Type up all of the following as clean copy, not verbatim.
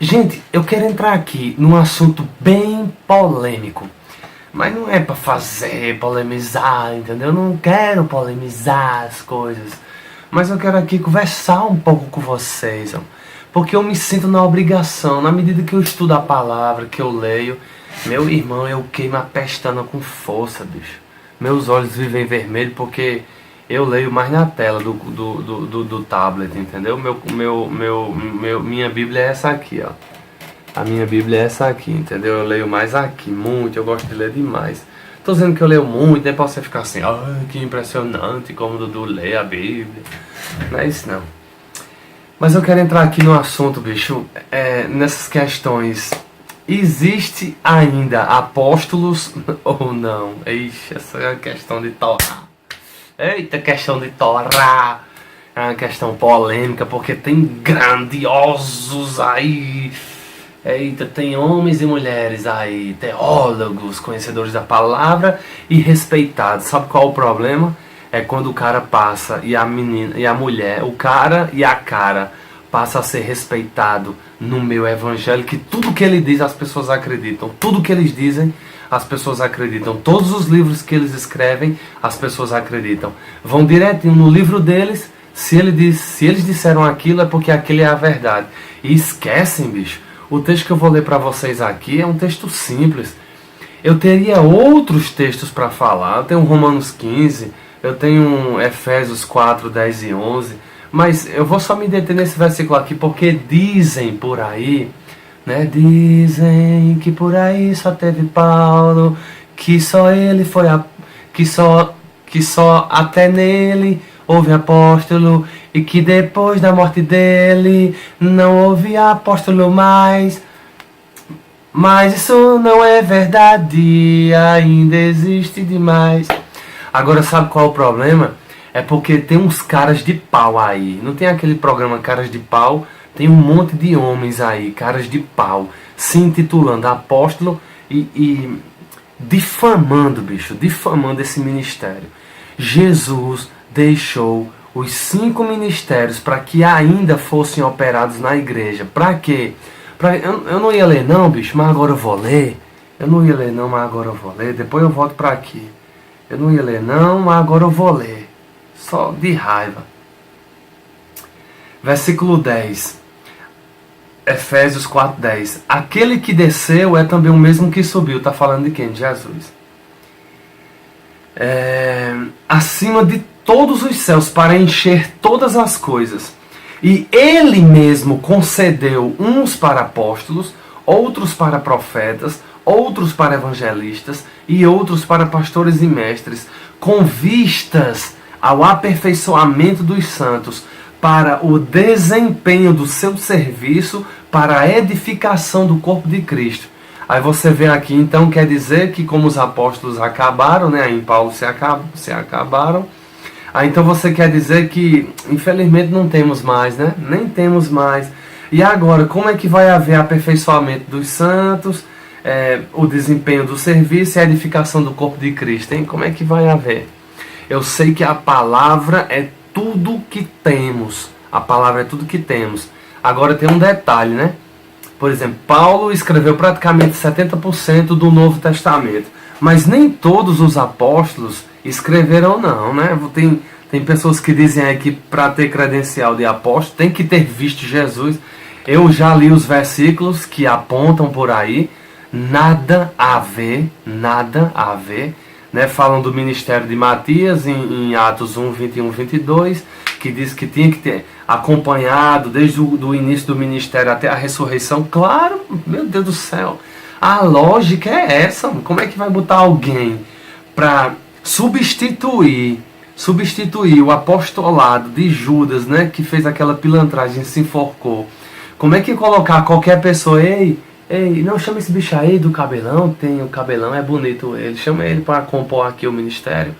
Gente, eu quero entrar aqui num assunto bem polêmico. Mas não é pra fazer, polemizar, entendeu? Eu não quero polemizar as coisas. Mas eu quero aqui conversar um pouco com vocês, ó. Porque eu me sinto na obrigação, na medida que eu estudo a palavra, que eu leio. Meu irmão, eu queimo a pestana com força, bicho. Meus olhos vivem vermelhos porque eu leio mais na tela do tablet, entendeu? Minha Bíblia é essa aqui, ó. A minha Bíblia é essa aqui, entendeu? Eu leio mais aqui, muito, eu gosto de ler demais. Tô dizendo que eu leio muito, nem posso ficar assim, que impressionante como o Dudu lê a Bíblia. Não é isso não. Mas eu quero entrar aqui no assunto, bicho, nessas questões. Existe ainda apóstolos ou não? Ixi, essa é uma questão de Torá. Eita, questão de Torá. É uma questão polêmica, porque tem grandiosos aí. Eita, tem homens e mulheres aí, teólogos, conhecedores da palavra e respeitados. Sabe qual é o problema? É quando o cara passa e a menina e a mulher, o cara e a cara passa a ser respeitado no meio evangélico, que tudo que ele diz as pessoas acreditam, tudo que eles dizem as pessoas acreditam, todos os livros que eles escrevem as pessoas acreditam. Vão direitinho no livro deles, se eles disseram aquilo é porque aquilo é a verdade. E esquecem, bicho. O texto que eu vou ler para vocês aqui é um texto simples. Eu teria outros textos para falar. Eu tenho Romanos 15, eu tenho Efésios 4, 10 e 11. Mas eu vou só me deter nesse versículo aqui porque dizem por aí, né? Dizem que por aí só teve Paulo, que só ele foi que só até nele houve apóstolo e que depois da morte dele não houve apóstolo mais. Mas isso não é verdade, ainda existe demais. Agora sabe qual é o problema? É porque tem uns caras de pau aí. Não tem aquele programa Caras de Pau? Tem um monte de homens aí, caras de pau, se intitulando apóstolo e difamando, bicho, difamando esse ministério. Jesus deixou os 5 ministérios para que ainda fossem operados na igreja. Para quê? Eu não ia ler não, bicho, mas agora eu vou ler. Eu não ia ler não, mas agora eu vou ler. Depois eu volto para aqui. Eu não ia ler não, mas agora eu vou ler. Só de raiva. Versículo 10. Efésios 4:10. Aquele que desceu é também o mesmo que subiu. Está falando de quem? De Jesus. Acima de todos os céus para encher todas as coisas. E ele mesmo concedeu uns para apóstolos, outros para profetas, outros para evangelistas e outros para pastores e mestres, com vistas ao aperfeiçoamento dos santos, para o desempenho do seu serviço, para a edificação do corpo de Cristo. Aí você vê aqui, então, quer dizer que como os apóstolos acabaram, né, em Paulo se acabaram, aí então você quer dizer que, infelizmente, não temos mais, né? Nem temos mais. E agora, como é que vai haver aperfeiçoamento dos santos, o desempenho do serviço e a edificação do corpo de Cristo, hein? Como é que vai haver? Eu sei que a palavra é tudo que temos. A palavra é tudo que temos. Agora tem um detalhe, né? Por exemplo, Paulo escreveu praticamente 70% do Novo Testamento. Mas nem todos os apóstolos escreveram não, né? Tem pessoas que dizem aí que para ter credencial de apóstolo tem que ter visto Jesus. Eu já li os versículos que apontam por aí. Nada a ver. Né, falam do ministério de Matias em Atos 1, 21, 22, que diz que tinha que ter acompanhado desde o início do ministério até a ressurreição. Claro, meu Deus do céu, a lógica é essa. Como é que vai botar alguém para substituir o apostolado de Judas, né, que fez aquela pilantragem, se enforcou? Como é que colocar qualquer pessoa, ei, não chama esse bicho aí do cabelão, tem o cabelão, é bonito ele, chama ele para compor aqui o ministério.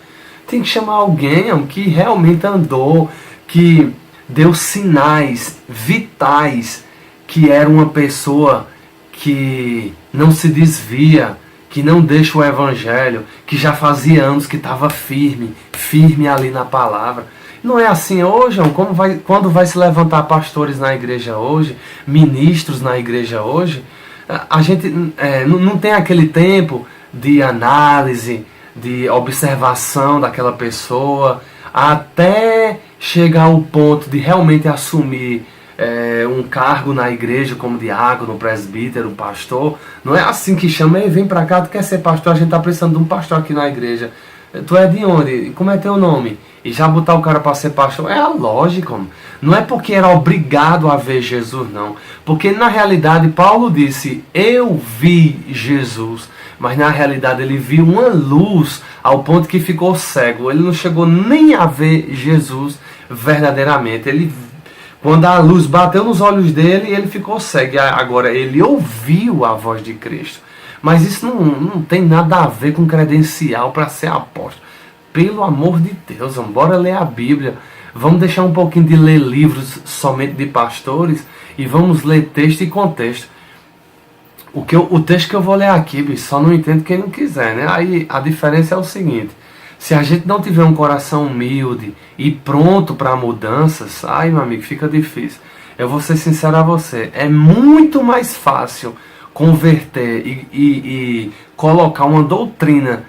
Tem que chamar alguém que realmente andou, que deu sinais vitais, que era uma pessoa que não se desvia, que não deixa o evangelho, que já fazia anos que estava firme ali na palavra. Não é assim hoje, João? Quando vai se levantar pastores na igreja hoje, ministros na igreja hoje, a gente não tem aquele tempo de análise, de observação daquela pessoa, até chegar ao ponto de realmente assumir um cargo na igreja como diácono, presbítero, pastor. Não é assim que chama: ei, vem pra cá, tu quer ser pastor? A gente tá precisando de um pastor aqui na igreja. Tu é de onde? Como é teu nome? E já botar o cara para ser pastor. É a lógica. Não é porque era obrigado a ver Jesus, não. Porque na realidade Paulo disse: eu vi Jesus. Mas na realidade ele viu uma luz ao ponto que ficou cego. Ele não chegou nem a ver Jesus verdadeiramente. Quando a luz bateu nos olhos dele, ele ficou cego. Agora ele ouviu a voz de Cristo. Mas isso não tem nada a ver com credencial para ser apóstolo. Pelo amor de Deus, vamos bora ler a Bíblia. Vamos deixar um pouquinho de ler livros somente de pastores e vamos ler texto e contexto. O texto que eu vou ler aqui, bicho, só não entende quem não quiser, né? Aí a diferença é o seguinte: se a gente não tiver um coração humilde e pronto para mudanças, ai, meu amigo, fica difícil. Eu vou ser sincero a você, é muito mais fácil converter e colocar uma doutrina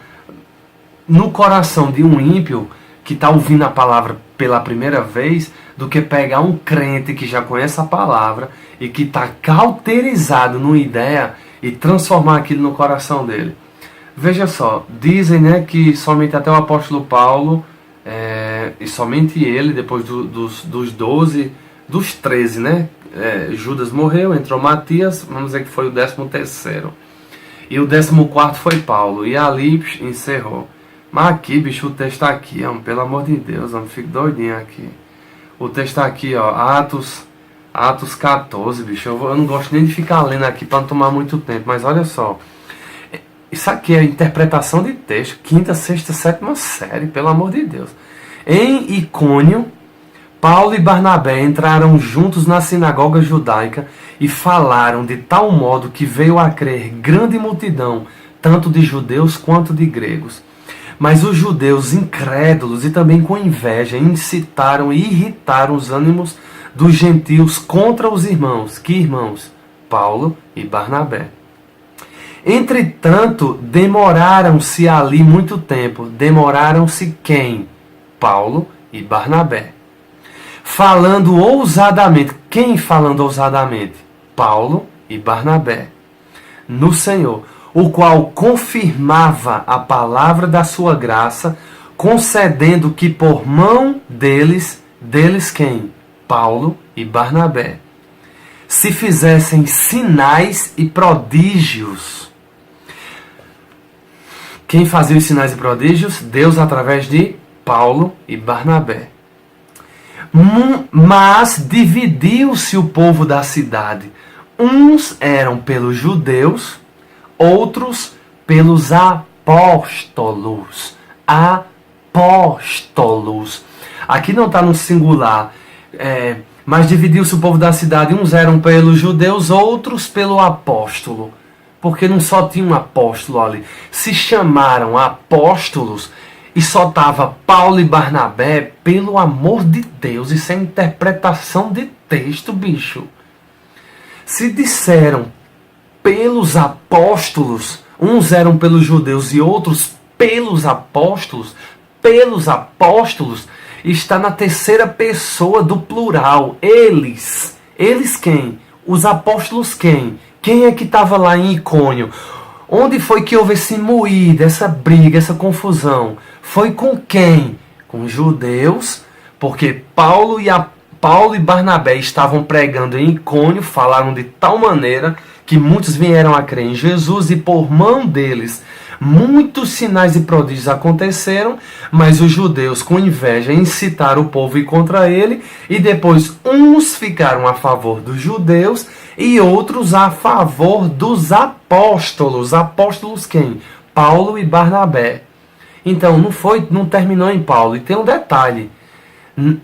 no coração de um ímpio que está ouvindo a palavra pela primeira vez, do que pegar um crente que já conhece a palavra e que está cauterizado numa ideia e transformar aquilo no coração dele. Veja só, dizem, né, que somente até o apóstolo Paulo, e somente ele, depois dos 12, dos 13, né, Judas morreu, entrou Matias, vamos dizer que foi o 13º. E o 14º foi Paulo. E ali encerrou. Mas aqui, bicho, o texto está aqui, pelo amor de Deus, fico doidinho aqui. O texto está aqui, ó, Atos 14, bicho. Eu não gosto nem de ficar lendo aqui para não tomar muito tempo, mas olha só. Isso aqui é interpretação de texto, 5ª, 6ª, 7ª série, pelo amor de Deus. Em Icônio, Paulo e Barnabé entraram juntos na sinagoga judaica e falaram de tal modo que veio a crer grande multidão, tanto de judeus quanto de gregos. Mas os judeus incrédulos e também com inveja incitaram e irritaram os ânimos dos gentios contra os irmãos. Que irmãos? Paulo e Barnabé. Entretanto, demoraram-se ali muito tempo. Demoraram-se quem? Paulo e Barnabé. Falando ousadamente. Quem falando ousadamente? Paulo e Barnabé. No Senhor, o qual confirmava a palavra da sua graça, concedendo que por mão deles quem? Paulo e Barnabé, se fizessem sinais e prodígios. Quem fazia os sinais e prodígios? Deus, através de Paulo e Barnabé. Mas dividiu-se o povo da cidade. Uns eram pelos judeus, outros pelos apóstolos. Apóstolos. Aqui não está no singular. Mas dividiu-se o povo da cidade. Uns eram pelos judeus, outros pelo apóstolo. Porque não só tinha um apóstolo ali. Se chamaram apóstolos e só estava Paulo e Barnabé, pelo amor de Deus. Isso é interpretação de texto, bicho. Se disseram pelos apóstolos, uns eram pelos judeus e outros pelos apóstolos, está na terceira pessoa do plural. Eles. Eles quem? Os apóstolos quem? Quem é que estava lá em Icônio? Onde foi que houve esse moído, essa briga, essa confusão? Foi com quem? Com os judeus, porque Paulo e Barnabé estavam pregando em Icônio, falaram de tal maneira que muitos vieram a crer em Jesus e por mão deles muitos sinais e prodígios aconteceram, mas os judeus com inveja incitaram o povo a ir contra ele, e depois uns ficaram a favor dos judeus e outros a favor dos apóstolos. Apóstolos quem? Paulo e Barnabé. Então não terminou em Paulo. E tem um detalhe,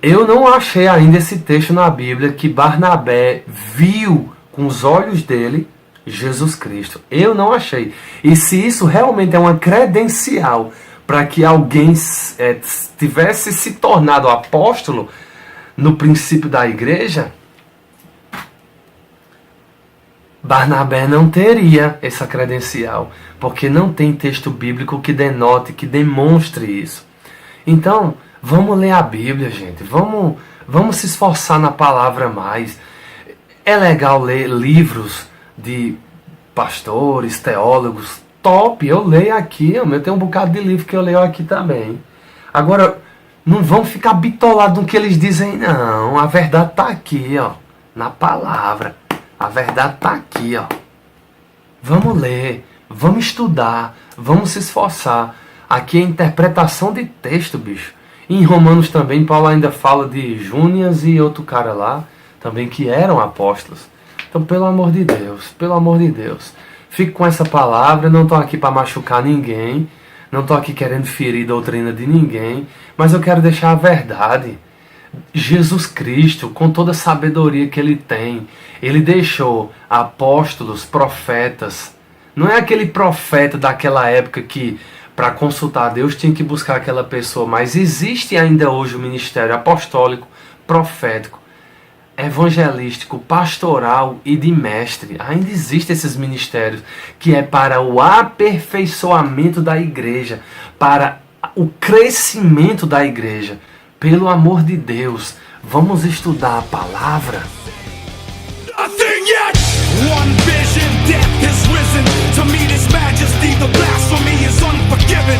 eu não achei ainda esse texto na Bíblia que Barnabé viu com os olhos dele Jesus Cristo. Eu não achei. E se isso realmente é uma credencial para que alguém tivesse se tornado apóstolo no princípio da igreja, Barnabé não teria essa credencial, porque não tem texto bíblico que denote, que demonstre isso. Então, vamos ler a Bíblia, gente. Vamos se esforçar na palavra mais. É legal ler livros de pastores, teólogos, top. Eu leio aqui, eu tenho um bocado de livro que eu leio aqui também. Agora, não vão ficar bitolados no que eles dizem, não. A verdade está aqui, ó, na palavra. A verdade está aqui, ó. Vamos ler, vamos estudar, vamos se esforçar. Aqui é interpretação de texto, bicho. E em Romanos também, Paulo ainda fala de Júnias e outro cara lá, também que eram apóstolos. Então, pelo amor de Deus, fique com essa palavra. Não estou aqui para machucar ninguém, não estou aqui querendo ferir doutrina de ninguém, mas eu quero deixar a verdade. Jesus Cristo, com toda a sabedoria que ele tem, ele deixou apóstolos, profetas. Não é aquele profeta daquela época que, para consultar a Deus, tinha que buscar aquela pessoa, mas existe ainda hoje o ministério apostólico, profético, evangelístico, pastoral e de mestre. Ainda existem esses ministérios, que é para o aperfeiçoamento da igreja, para o crescimento da igreja. Pelo amor de Deus, vamos estudar a palavra. Nothing yet. One vision, death is risen. To meet his majesty, the blasphemy is unforgiven.